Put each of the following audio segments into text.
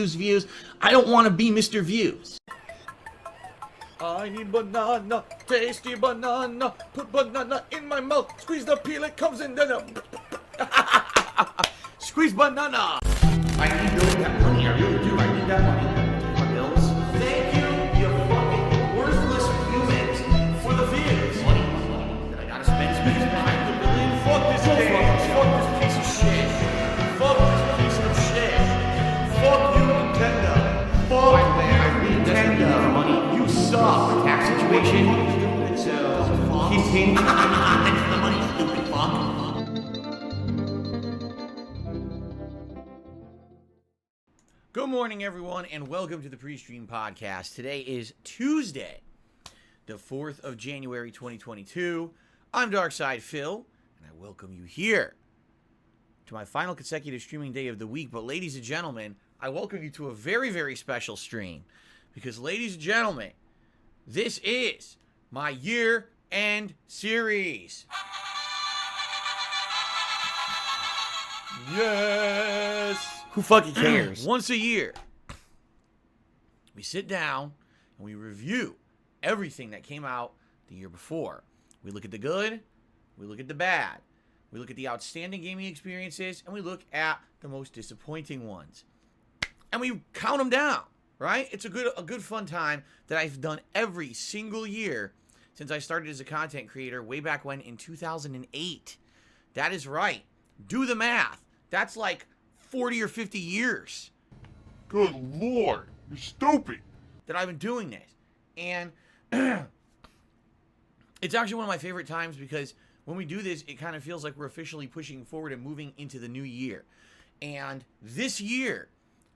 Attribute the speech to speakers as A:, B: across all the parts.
A: views. I don't want to be Mr. Views. I need banana, tasty banana, put banana in my mouth, squeeze the peel, it comes in, then squeeze banana. I need that money, I really do, I need that money. My bills. Thank you, you fucking worthless humans, for the views. Money. I gotta spend $5 million. Fuck this game, fuck this piece of shit. Fuck this piece of shit. Fuck you, Nintendo. Fuck you, Nintendo. Money. You suck. Tax situation. So, continue. Thanks for the money, stupid fuck. Good morning, everyone, and welcome to the Pre-Stream Podcast. Today is Tuesday, the 4th of January, 2022. I'm Darkside Phil, and I welcome you here to my final consecutive streaming day of the week. But ladies and gentlemen, I welcome you to a very, very special stream. Because, ladies and gentlemen, this is my year-end series. Yes! Who fucking cares? Once a year, we sit down and we review everything that came out the year before. We look at the good, we look at the bad, we look at the outstanding gaming experiences, and we look at the most disappointing ones. And we count them down, right? It's a good fun time that I've done every single year since I started as a content creator way back when in 2008. That is right. Do the math. That's like 40 or 50 years.
B: Good Lord, you're stupid.
A: That I've been doing this. And it's actually one of my favorite times because when we do this, it kind of feels like we're officially pushing forward and moving into the new year. And this year,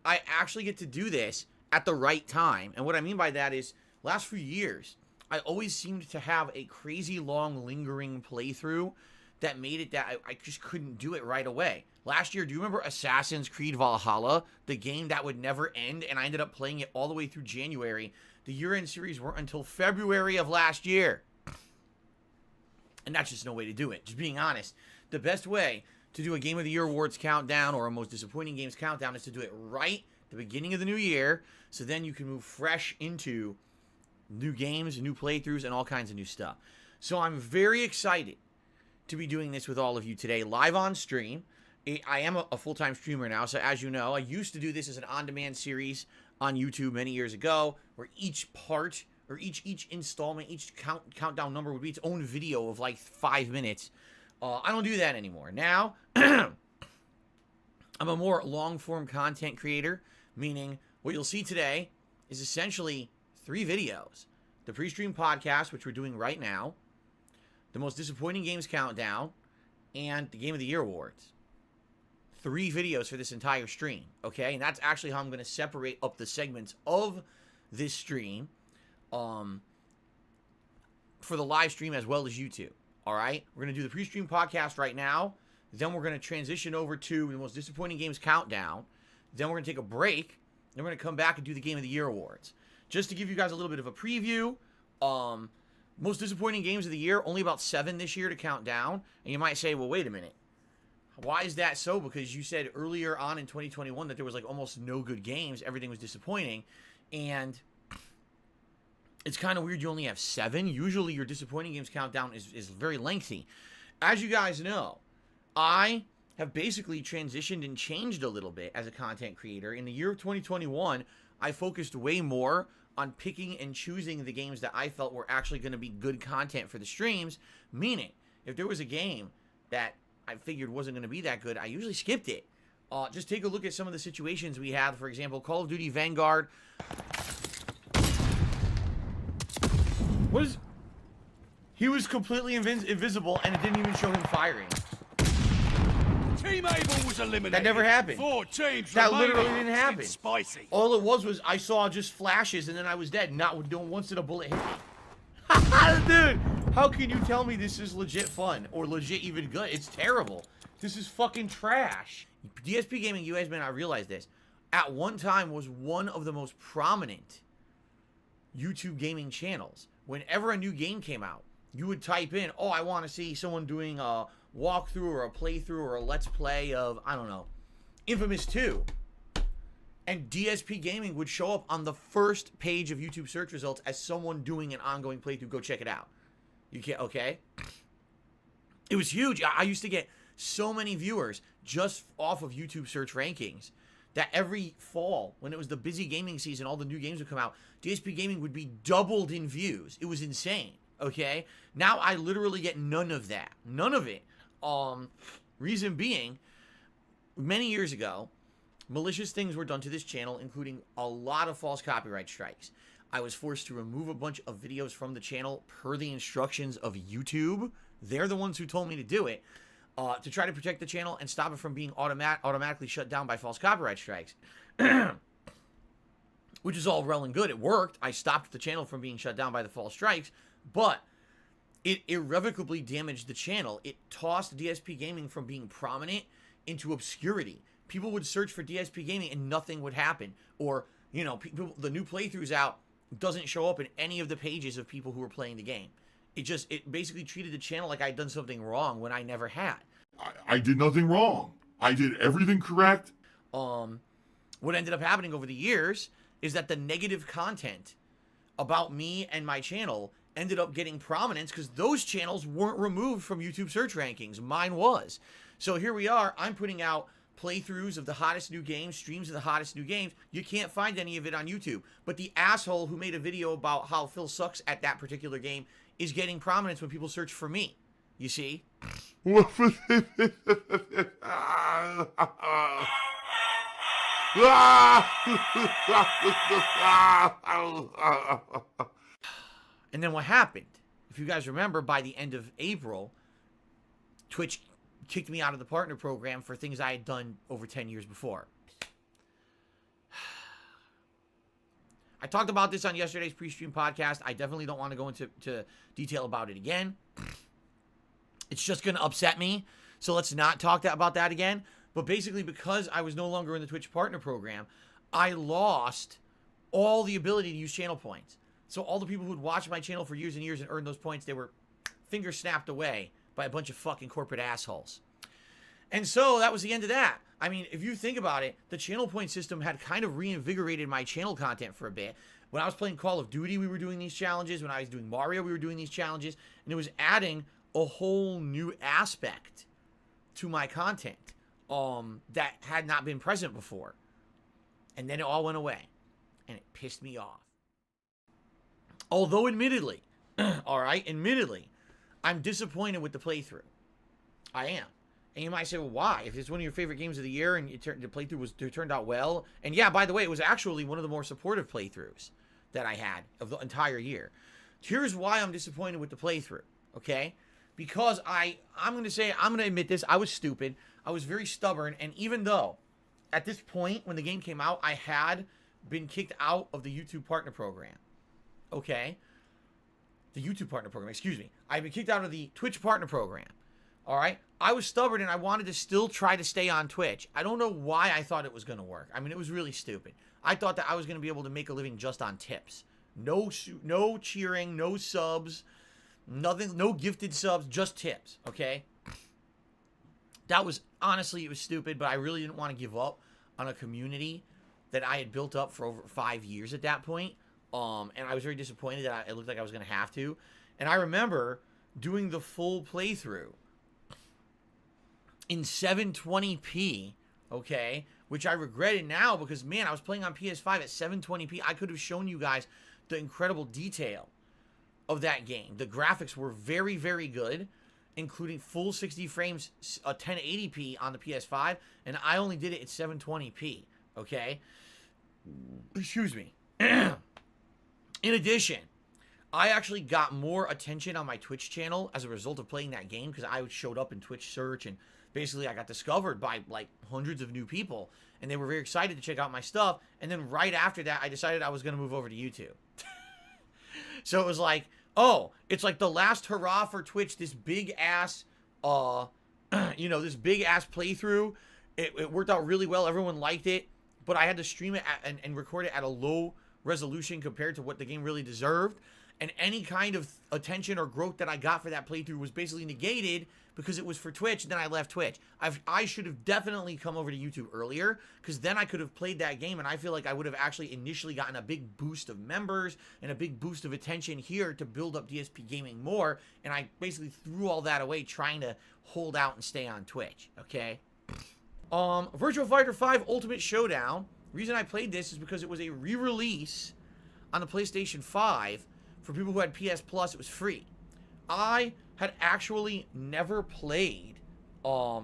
A: I actually get to do this at the right time. And what I mean by that is, last few years, I always seemed to have a crazy long lingering playthrough that made it that I just couldn't do it right away. Last year, do you remember Assassin's Creed Valhalla? The game that would never end, and I ended up playing it all the way through January. The year-end series weren't until February of last year. And that's just no way to do it. Just being honest. The best way to do a Game of the Year Awards countdown or a most disappointing games countdown is to do it right at the beginning of the new year, so then you can move fresh into new games, new playthroughs, and all kinds of new stuff. So I'm very excited to be doing this with all of you today, live on stream. I am a full-time streamer now, so as you know, I used to do this as an on-demand series on YouTube many years ago, where each part, or each installment, each countdown number would be its own video of like 5 minutes. I don't do that anymore. Now, I'm a more long-form content creator, meaning what you'll see today is essentially 3 videos. The Pre-Stream Podcast, which we're doing right now, the Most Disappointing Games Countdown, and the Game of the Year Awards. 3 videos for this entire stream, okay? And that's actually how I'm going to separate up the segments of this stream for the live stream as well as YouTube, all right? We're going to do the Pre-Stream Podcast right now. Then we're going to transition over to the Most Disappointing Games Countdown. Then we're going to take a break. Then we're going to come back and do the Game of the Year Awards. Just to give you guys a little bit of a preview, most disappointing games of the year, only about 7 this year to count down. And you might say, well, wait a minute. Why is that so? Because you said earlier on in 2021 that there was like almost no good games. Everything was disappointing. And it's kind of weird you only have 7. Usually your disappointing games countdown is very lengthy. As you guys know, I have basically transitioned and changed a little bit as a content creator. In the year of 2021, I focused way more on picking and choosing the games that I felt were actually going to be good content for the streams. Meaning, if there was a game that I figured wasn't going to be that good, I usually skipped it. Just take a look at some of the situations we had. For example, Call of Duty Vanguard. He was completely invisible, and it didn't even show him firing.
B: Team Able was eliminated.
A: That never happened.
B: 4 teams
A: That
B: remaining.
A: literally didn't happen.
B: It's spicy.
A: All it was I saw just flashes, and then I was dead. Not once did a bullet hit me. Dude, how can you tell me this is legit fun or legit even good? It's terrible. This is fucking trash. DSP Gaming, you guys may not realize this, at one time was one of the most prominent YouTube gaming channels. Whenever a new game came out, you would type in, oh, I want to see someone doing a walkthrough or a playthrough or a let's play of, I don't know, Infamous 2. And DSP Gaming would show up on the first page of YouTube search results as someone doing an ongoing playthrough. Go check it out. You can't, okay? It was huge. I used to get so many viewers just off of YouTube search rankings that every fall, when it was the busy gaming season, all the new games would come out, DSP Gaming would be doubled in views. It was insane, okay? Now I literally get none of that. None of it. Reason being, many years ago, malicious things were done to this channel, including a lot of false copyright strikes. I was forced to remove a bunch of videos from the channel per the instructions of YouTube. They're the ones who told me to do it, to try to protect the channel and stop it from being automatically shut down by false copyright strikes. Which is all well and good. It worked. I stopped the channel from being shut down by the false strikes, but it irrevocably damaged the channel. It tossed DSP Gaming from being prominent into obscurity. People would search for DSP Gaming and nothing would happen. Or, you know, the new playthroughs out doesn't show up in any of the pages of people who were playing the game. It basically treated the channel like I'd done something wrong when I never had.
B: I did nothing wrong. I did everything correct.
A: What ended up happening over the years is that the negative content about me and my channel ended up getting prominence because those channels weren't removed from YouTube search rankings. Mine was. So here we are. I'm putting out playthroughs of the hottest new games, streams of the hottest new games. You can't find any of it on YouTube. But the asshole who made a video about how Phil sucks at that particular game is getting prominence when people search for me. You see? And then what happened? If you guys remember, by the end of April, Twitch kicked me out of the partner program for things I had done over 10 years before. I talked about this on yesterday's pre-stream podcast. I definitely don't want to go into detail about it again. It's just going to upset me. So let's not talk about that again. But basically, because I was no longer in the Twitch partner program, I lost all the ability to use channel points. So all the people who'd watched my channel for years and years and earned those points, they were finger snapped away by a bunch of fucking corporate assholes. And so that was the end of that. I mean, if you think about it, the channel point system had kind of reinvigorated my channel content for a bit. When I was playing Call of Duty, we were doing these challenges. When I was doing Mario, we were doing these challenges. And it was adding a whole new aspect to my content that had not been present before. And then it all went away. And it pissed me off. Although admittedly, admittedly, I'm disappointed with the playthrough. I am. And you might say, well, why? If it's one of your favorite games of the year and the playthrough turned out well. And yeah, by the way, it was actually one of the more supportive playthroughs that I had of the entire year. Here's why I'm disappointed with the playthrough, okay? Because I'm going to admit this, I was stupid. I was very stubborn. And even though at this point, when the game came out, I had been kicked out of the YouTube partner program, okay? The YouTube partner program, excuse me. I've been kicked out of the Twitch partner program. All right. I was stubborn and I wanted to still try to stay on Twitch. I don't know why I thought it was going to work. I mean, it was really stupid. I thought that I was going to be able to make a living just on tips. No cheering, no subs, nothing, no gifted subs, just tips. Okay. That was, honestly, it was stupid, but I really didn't want to give up on a community that I had built up for over 5 years at that point. And I was very disappointed that it looked like I was going to have to. And I remember doing the full playthrough in 720p, okay, which I regretted now because, man, I was playing on PS5 at 720p. I could have shown you guys the incredible detail of that game. The graphics were very, very good, including full 60 frames, 1080p on the PS5, and I only did it at 720p, okay? Excuse me. In addition, I actually got more attention on my Twitch channel as a result of playing that game because I showed up in Twitch search and basically I got discovered by like hundreds of new people and they were very excited to check out my stuff. And then right after that, I decided I was going to move over to YouTube. So it was like, oh, it's like the last hurrah for Twitch, this big ass, this big ass playthrough. It worked out really well. Everyone liked it, but I had to stream it and record it at a low resolution compared to what the game really deserved. And any kind of attention or growth that I got for that playthrough was basically negated because it was for Twitch, and then I left Twitch. I should have definitely come over to YouTube earlier, because then I could have played that game, and I feel like I would have actually initially gotten a big boost of members and a big boost of attention here to build up DSP Gaming more, and I basically threw all that away trying to hold out and stay on Twitch, okay? Virtua Fighter 5 Ultimate Showdown. The reason I played this is because it was a re-release on the PlayStation 5. For people who had PS Plus, it was free. I had actually never played, I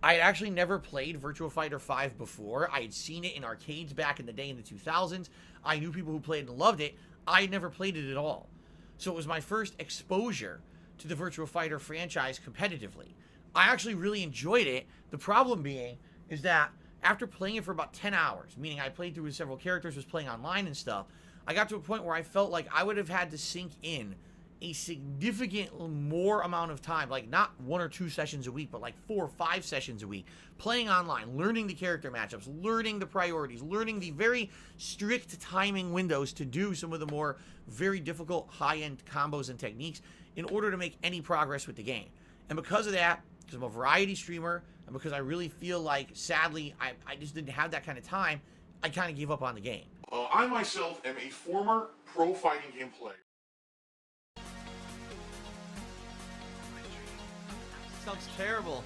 A: had actually never played Virtua Fighter 5 before. I had seen it in arcades back in the day in the 2000s. I knew people who played and loved it. I had never played it at all. So it was my first exposure to the Virtua Fighter franchise competitively. I actually really enjoyed it. The problem being is that after playing it for about 10 hours, meaning I played through with several characters, was playing online and stuff, I got to a point where I felt like I would have had to sink in a significant more amount of time, like not 1 or 2 sessions a week, but like 4 or 5 sessions a week, playing online, learning the character matchups, learning the priorities, learning the very strict timing windows to do some of the more very difficult high-end combos and techniques in order to make any progress with the game. And because of that, because I'm a variety streamer, and because I really feel like, sadly, I just didn't have that kind of time, I kind of gave up on the game.
B: I myself am a former pro fighting game player.
A: Sounds terrible.